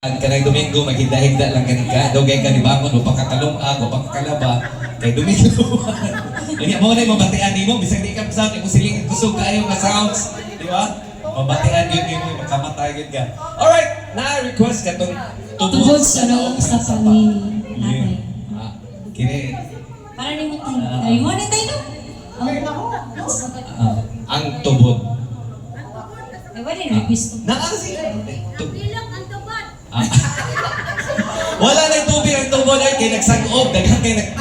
Kanay Domingo, maghigda-higda lang kanika. Dugay ka ni Bangon, upang kakalungag, upang kakalaba. Kay Domingo. Kanya mo na yung mabatian mo, bisag di ka sound, yung silingin kusog kayo nga sounds. Di ba? Mabatian yun mo, makamatay yun ka. Alright, na-request ka itong Tubod sa noong sa ni nanay. Kini, Para ni mo tayo. Ay, mo na tayo no? ang tubod. Ay, wala na request. Nakasi. Bilang ang tabat. Wala na yung tubig ang tubod ay kay nagsag-off. Daghang kay nag...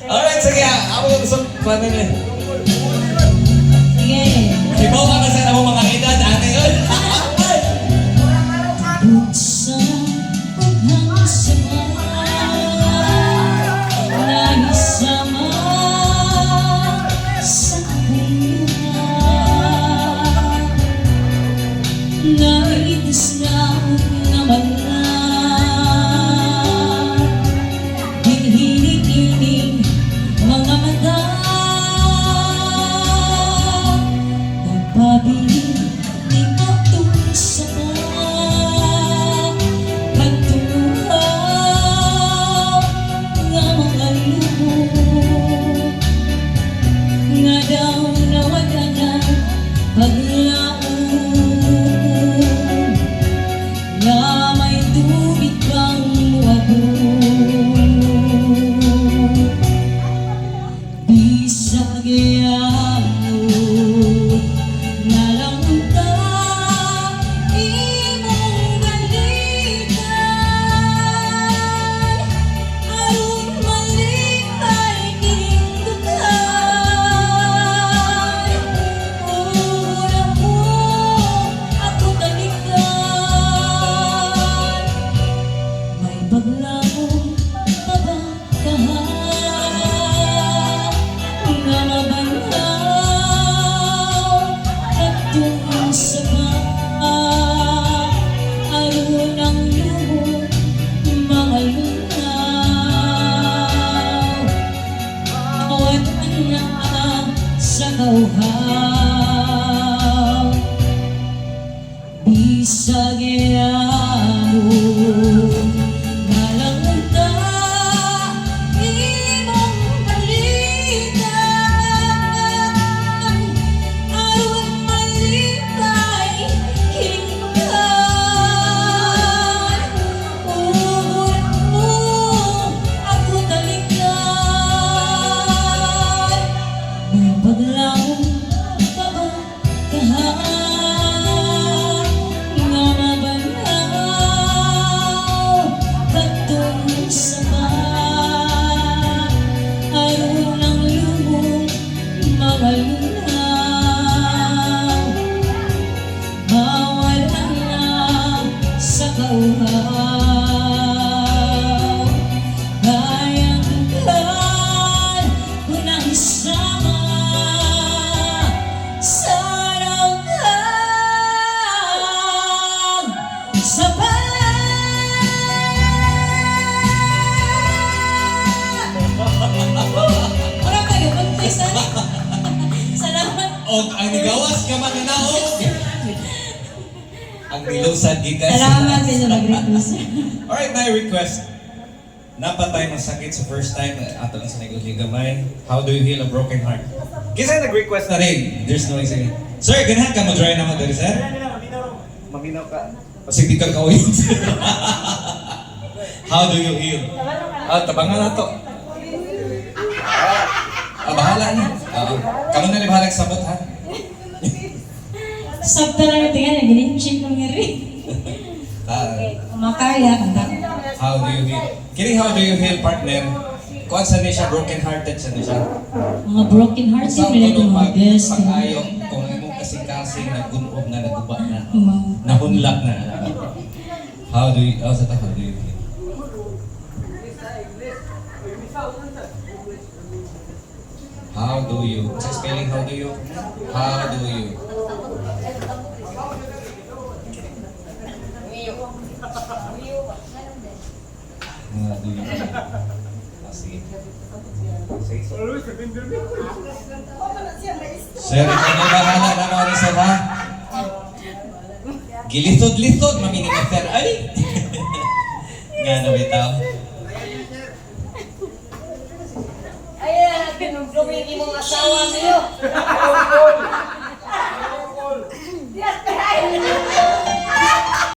Alright, sige. Ako na gusto. Paano na? Sige. Ibaw ka na sa mga edad. Ate yun. Sa paghang sama, nagisama sa kailangan. Naitis lang naman na hinihiling mga mata. Nagpabiling di ka sa bisag iyamo nalangunta imong balikan aron malipay hinggan ugon mo ako talikan may paglaong Og ang nigawas ka man naog. Ang nilusad gikas. Salamat sa inyo mag-request. Alright, my request. Napatay ng sakit sa first time ato lang sa negosyo gamay. How do you heal a broken heart? Kisa nag-request na rin. There's no easy. Sir, ganahan ka mo-try naman dali, sir? Maminaw ka. Kasi di ka kauyin. How do you heal? Tabangan na to. Bahala na. Kamu na libahalag sabot, ha? Sabta na natin yan, gininchip ng ngiri. Makaya, kanta. How do you heal? Kini how do you heal, partner? Kung saan niya siya, broken hearted sa niya siya. Mga broken hearts, siyempre na itong mga best. Pag-ayaw, kung imong kasing-kasing, nagunob na, naguba na, nahunlak na. How do you, sa how do you heal? How do you? Sa spelling, how do you? How do you? How do you? Sige. Sir, ikaw na bahala na mga sir, ha? Gilisod-lisod, mamini master. Ay! Nga na bitaw. Ayan, pinuglumin imong asawa niyo.